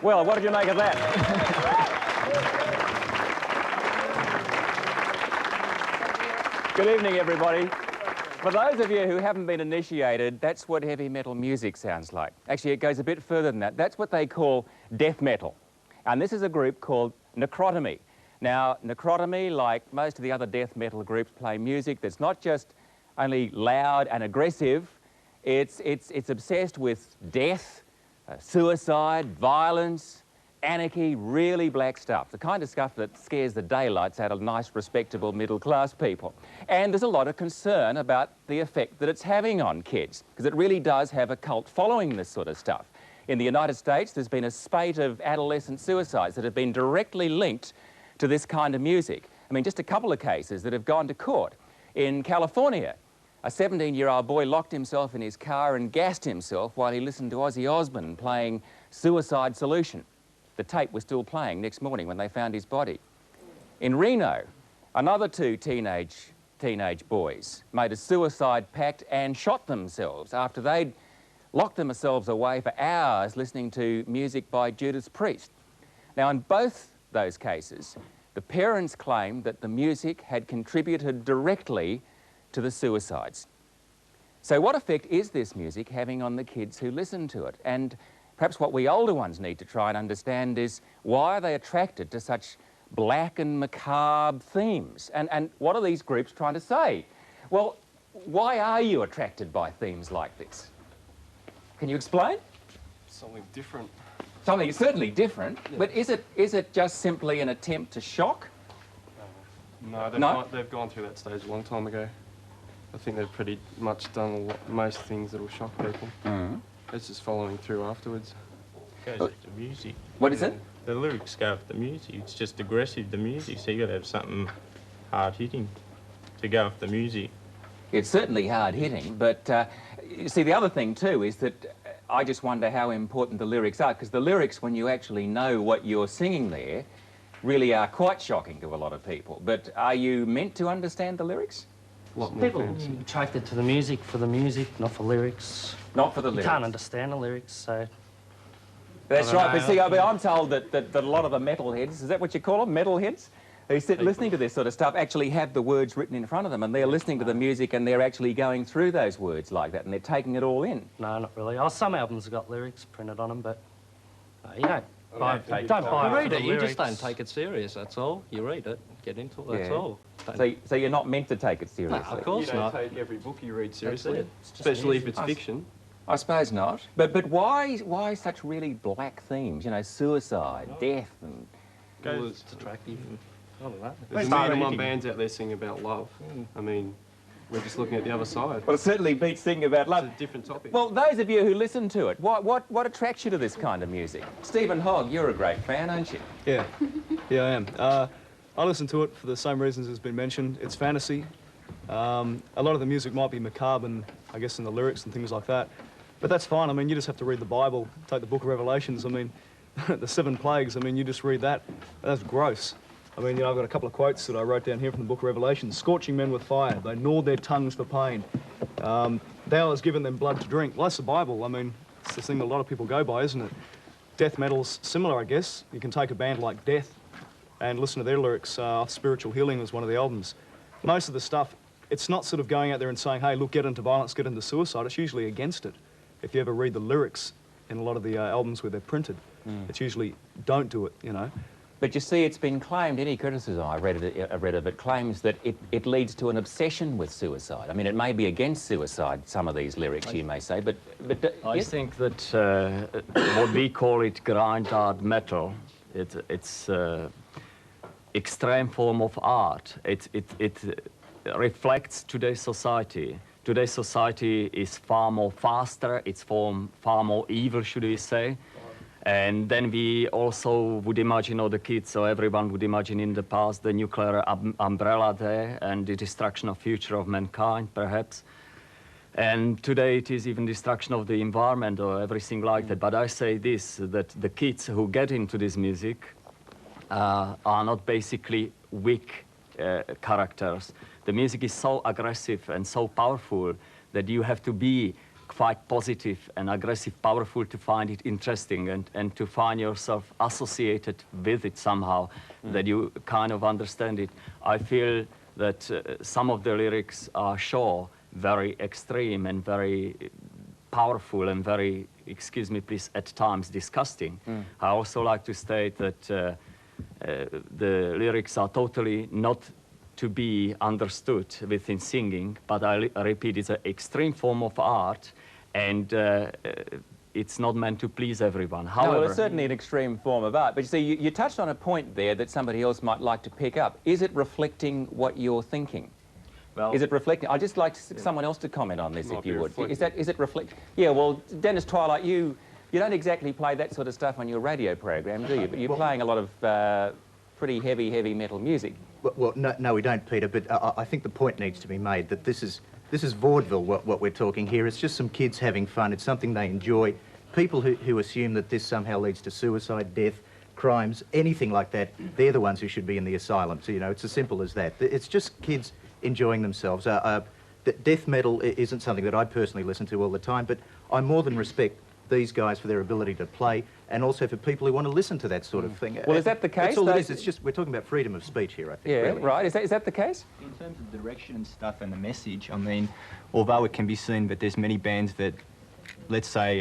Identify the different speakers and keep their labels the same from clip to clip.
Speaker 1: Well, what did you make of that? Good evening, everybody. For those of you who haven't been initiated, that's what heavy metal music sounds like. Actually, it goes a bit further than that. That's what they call death metal. And this is a group called Necrotomy. Now, Necrotomy, like most of the other death metal groups, play music that's not just only loud and aggressive, it's obsessed with death, suicide, violence, anarchy, really black stuff. The kind of stuff that scares the daylights out of nice, respectable, middle-class people. And there's a lot of concern about the effect that it's having on kids, because it really does have a cult following, this sort of stuff. In the United States, there's been a spate of adolescent suicides that have been directly linked to this kind of music. I mean, just a couple of cases that have gone to court. In California, a 17-year-old boy locked himself in his car and gassed himself while he listened to Ozzy Osbourne playing Suicide Solution. The tape was still playing next morning when they found his body. In Reno, another two teenage boys made a suicide pact and shot themselves after they'd locked themselves away for hours listening to music by Judas Priest. Now, in both those cases, the parents claimed that the music had contributed directly to the suicides. So what effect is this music having on the kids who listen to it? And perhaps what we older ones need to try and understand is, why are they attracted to such black and macabre themes? And what are these groups trying to say? Well, why are you attracted by themes like this? Can you explain?
Speaker 2: Something different.
Speaker 1: Something certainly different, yeah. But is it just simply an attempt to shock?
Speaker 2: No, they've gone through that stage a long time ago. I think they've pretty much done most things that will shock people.
Speaker 1: Mm-hmm.
Speaker 2: It's just following through afterwards.
Speaker 3: It goes with the music.
Speaker 1: What is it?
Speaker 3: The lyrics go with the music. It's just aggressive, the music, so you've got to have something hard-hitting to go with the music.
Speaker 1: It's certainly hard-hitting, but you see, the other thing too is that I just wonder how important the lyrics are, because the lyrics, when you actually know what you're singing there, really are quite shocking to a lot of people. But are you meant to understand the lyrics?
Speaker 4: People attracted to the music for the music, not for lyrics.
Speaker 1: Not for the lyrics.
Speaker 4: You can't understand the lyrics, so...
Speaker 1: That's right, but see, I mean, I'm told that a lot of the metalheads, is that what you call them, metalheads? Who sit listening to this sort of stuff actually have the words written in front of them, and they're listening to the music and they're actually going through those words like that, and they're taking it all in.
Speaker 4: No, not really. Oh, some albums have got lyrics printed on them, but you don't buy it.
Speaker 5: You read it, you just don't take it serious, that's all. You read it, get into it, that's all.
Speaker 1: So you're not meant to take it seriously?
Speaker 5: No, of course not.
Speaker 2: You don't take every book you read seriously, especially if it's fiction.
Speaker 1: I suppose not. But why such really black themes? You know, suicide, death, and...
Speaker 2: Well, it's attractive.
Speaker 5: I don't know.
Speaker 2: There's a million and one bands out there singing about love. I mean, we're just looking at the other side.
Speaker 1: Well, it certainly beats singing about love.
Speaker 2: It's a different topic.
Speaker 1: Well, those of you who listen to it, what attracts you to this kind of music? Stephen Hogg, you're a great fan, aren't you?
Speaker 6: Yeah, yeah, I am. I listen to it for the same reasons as been mentioned. It's fantasy. A lot of the music might be macabre, and I guess in the lyrics and things like that. But that's fine. I mean, you just have to read the Bible, take the book of Revelations. I mean, the 7 plagues, I mean, you just read that. That's gross. I mean, you know, I've got a couple of quotes that I wrote down here from the book of Revelation. Scorching men with fire, they gnawed their tongues for pain. Thou hast given them blood to drink. Well, that's the Bible. I mean, it's the thing that a lot of people go by, isn't it? Death metal's similar, I guess. You can take a band like Death and listen to their lyrics. Spiritual Healing was one of the albums. Most of the stuff, it's not sort of going out there and saying, hey, look, get into violence, get into suicide. It's usually against it. If you ever read the lyrics in a lot of the albums where they're printed, it's usually don't do it, you know.
Speaker 1: But you see, it's been claimed, any criticism I read of it claims that it leads to an obsession with suicide. I mean, it may be against suicide, some of these lyrics, you may say, but
Speaker 5: I think that what we call it grind-hard metal, it's extreme form of art. It reflects today's society. Today's society is far more faster, it's far more evil, should we say. And then we also would imagine all the kids, so everyone would imagine in the past the nuclear umbrella there and the destruction of future of mankind, perhaps. And today it is even destruction of the environment or everything like that. But I say this, that the kids who get into this music are not basically weak characters. The music is so aggressive and so powerful that you have to be quite positive and aggressive, powerful to find it interesting and to find yourself associated with it somehow, that you kind of understand it. I feel that some of the lyrics are sure very extreme and very powerful and very, excuse me please, at times disgusting. I also like to state that the lyrics are totally not to be understood within singing, but I repeat, it's an extreme form of art, and it's not meant to please everyone. However,
Speaker 1: no, well, it's certainly an extreme form of art. But you see, you touched on a point there that somebody else might like to pick up. Is it reflecting what you're thinking?
Speaker 5: well,
Speaker 1: Is it reflecting? I'd just like someone else to comment on this, if you would. Is it reflect? Yeah, well, Dennis Twilight, you don't exactly play that sort of stuff on your radio program, do you? But you're playing a lot of pretty heavy metal music.
Speaker 7: Well, no, we don't, Peter, but I think the point needs to be made that this is vaudeville, what we're talking here. It's just some kids having fun. It's something they enjoy. People who assume that this somehow leads to suicide, death, crimes, anything like that, they're the ones who should be in the asylum. So, you know, it's as simple as that. It's just kids enjoying themselves. Death metal isn't something that I personally listen to all the time, but I more than respect these guys for their ability to play, and also for people who want to listen to that sort of thing.
Speaker 1: Well, is that the case?
Speaker 7: That's all it is. It's just, we're talking about freedom of speech here, I think.
Speaker 1: Yeah,
Speaker 7: really.
Speaker 1: right. Is that the case?
Speaker 8: In terms of direction and stuff and the message, I mean, although it can be seen that there's many bands that, let's say,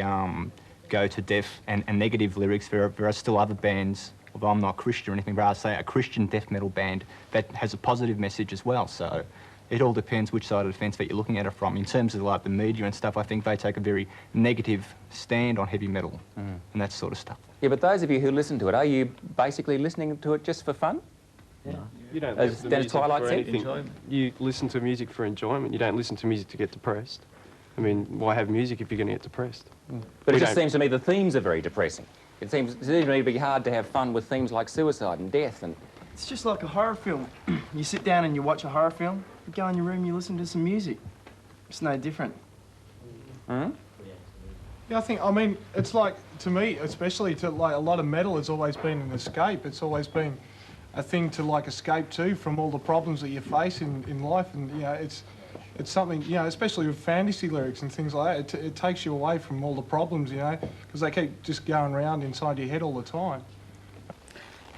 Speaker 8: go to death and negative lyrics, there are still other bands, although I'm not Christian or anything, but I'd say a Christian death metal band that has a positive message as well. So it all depends which side of the fence that you're looking at it from. In terms of like the media and stuff, I think they take a very negative stand on heavy metal and that sort of stuff.
Speaker 1: Yeah, but those of you who listen to it, are you basically listening to it just for fun?
Speaker 2: Yeah. You don't
Speaker 1: As
Speaker 2: listen to
Speaker 1: Dennis
Speaker 2: music
Speaker 1: Twilight
Speaker 2: for
Speaker 1: said.
Speaker 2: anything. You listen to music for enjoyment. You don't listen to music to get depressed. I mean, why have music if you're going to get depressed?
Speaker 1: But it just seems to me the themes are very depressing. It seems to me to be hard to have fun with themes like suicide and death and...
Speaker 9: It's just like a horror film. You sit down and you watch a horror film, you go in your room, you listen to some music. It's no different.
Speaker 1: Hmm?
Speaker 10: Yeah, I mean, it's like, to me, especially to like a lot of metal has always been an escape. It's always been a thing to like escape to from all the problems that you face in life. And, you know, it's something, you know, especially with fantasy lyrics and things like that, it takes you away from all the problems, you know, because they keep just going around inside your head all the time.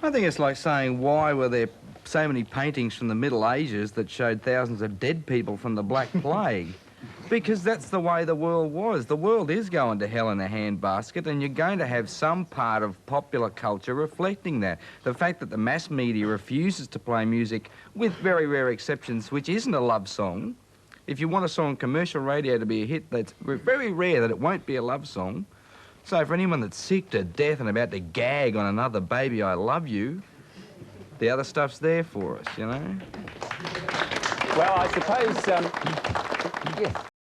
Speaker 11: I think it's like saying, why were there so many paintings from the Middle Ages that showed thousands of dead people from the Black Plague? Because that's the way the world was. The world is going to hell in a handbasket, and you're going to have some part of popular culture reflecting that. The fact that the mass media refuses to play music, with very rare exceptions, which isn't a love song. If you want a song on commercial radio to be a hit, that's very rare that it won't be a love song. So for anyone that's sick to death and about to gag on another Baby I Love You, the other stuff's there for us, you know?
Speaker 1: Well, I suppose... yes.